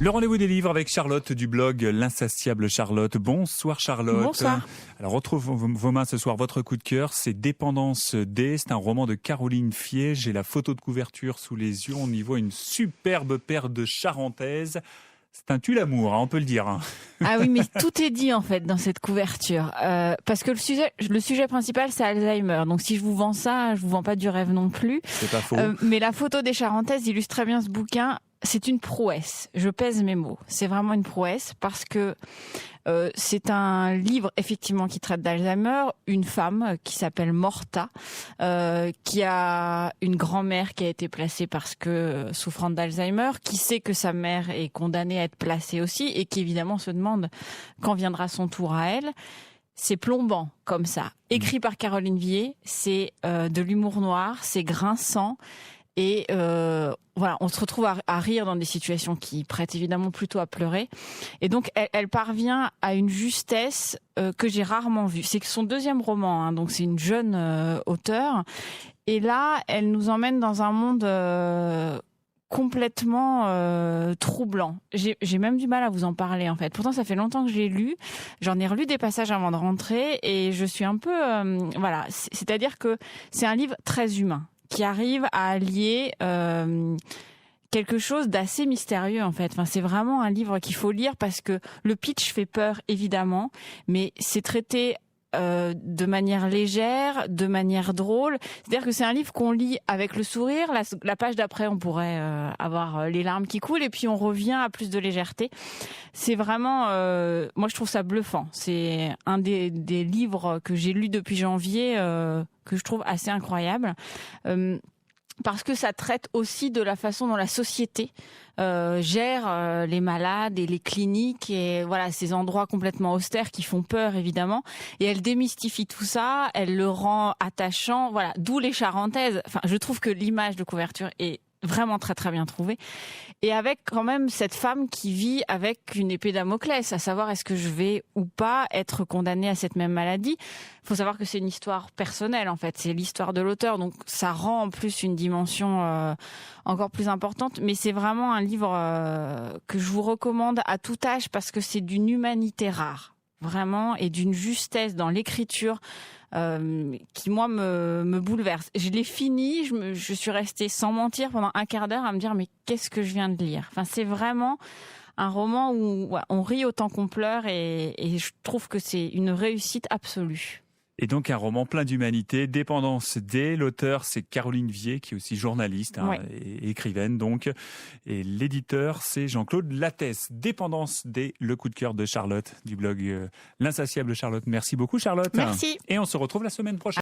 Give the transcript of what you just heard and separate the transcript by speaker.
Speaker 1: Le rendez-vous des livres avec Charlotte du blog L'Insatiable Charlotte. Bonsoir Charlotte.
Speaker 2: Bonsoir.
Speaker 1: Alors retrouve vos mains ce soir, votre coup de cœur, c'est Dépendance D. C'est un roman de Caroline Fier. J'ai la photo de couverture sous les yeux. On y voit une superbe paire de charentaises. C'est un tue-l'amour, hein, on peut le dire.
Speaker 2: Ah oui, mais tout est dit en fait dans cette couverture. Parce que le sujet principal, c'est Alzheimer. Donc si je vous vends ça, je vous vends pas du rêve non plus.
Speaker 1: C'est pas faux.
Speaker 2: Mais la photo des charentaises illustre très bien ce bouquin. C'est une prouesse. Je pèse mes mots. C'est vraiment une prouesse parce que c'est un livre effectivement qui traite d'Alzheimer. Une femme qui s'appelle Morta, qui a une grand-mère qui a été placée parce que souffrante d'Alzheimer, qui sait que sa mère est condamnée à être placée aussi et qui évidemment se demande quand viendra son tour à elle. C'est plombant comme ça. Écrit par Caroline Fier, c'est de l'humour noir, c'est grinçant. Et voilà, on se retrouve à rire dans des situations qui prêtent évidemment plutôt à pleurer. Et donc, elle parvient à une justesse que j'ai rarement vue. C'est son deuxième roman, hein, donc c'est une jeune auteure. Et là, elle nous emmène dans un monde complètement troublant. J'ai même du mal à vous en parler en fait. Pourtant, ça fait longtemps que je l'ai lu. J'en ai relu des passages avant de rentrer et je suis un peu voilà. C'est-à-dire que c'est un livre très humain, qui arrive à allier quelque chose d'assez mystérieux en fait. Enfin, c'est vraiment un livre qu'il faut lire parce que le pitch fait peur évidemment, mais c'est traité de manière légère, de manière drôle. C'est-à-dire que c'est un livre qu'on lit avec le sourire. La page d'après, on pourrait avoir les larmes qui coulent et puis on revient à plus de légèreté. C'est vraiment, moi je trouve ça bluffant. C'est un des livres que j'ai lus depuis janvier que je trouve assez incroyable. Parce que ça traite aussi de la façon dont la société gère les malades et les cliniques et voilà ces endroits complètement austères qui font peur évidemment. Et elle démystifie tout ça, elle le rend attachant. Voilà, d'où les charentaises. Enfin, je trouve que l'image de couverture est vraiment très très bien trouvée. Et avec quand même cette femme qui vit avec une épée Damoclès, à savoir est-ce que je vais ou pas être condamnée à cette même maladie. Il faut savoir que c'est une histoire personnelle en fait, c'est l'histoire de l'auteur, donc ça rend en plus une dimension encore plus importante. Mais c'est vraiment un livre que je vous recommande à tout âge parce que c'est d'une humanité rare, vraiment, et d'une justesse dans l'écriture qui moi me bouleverse. Je l'ai fini, je suis restée sans mentir pendant un quart d'heure à me dire mais qu'est-ce que je viens de lire. Enfin c'est vraiment un roman où ouais, on rit autant qu'on pleure et je trouve que c'est une réussite absolue.
Speaker 1: Et donc un roman plein d'humanité, Dépendance D. L'auteur, c'est Caroline Fier, qui est aussi journaliste hein,
Speaker 2: Ouais.
Speaker 1: et écrivaine donc. Et l'éditeur, c'est Jean-Claude Lattès. Dépendance D, le coup de cœur de Charlotte du blog L'Insatiable Charlotte. Merci beaucoup Charlotte.
Speaker 2: Merci.
Speaker 1: Et on se retrouve la semaine prochaine.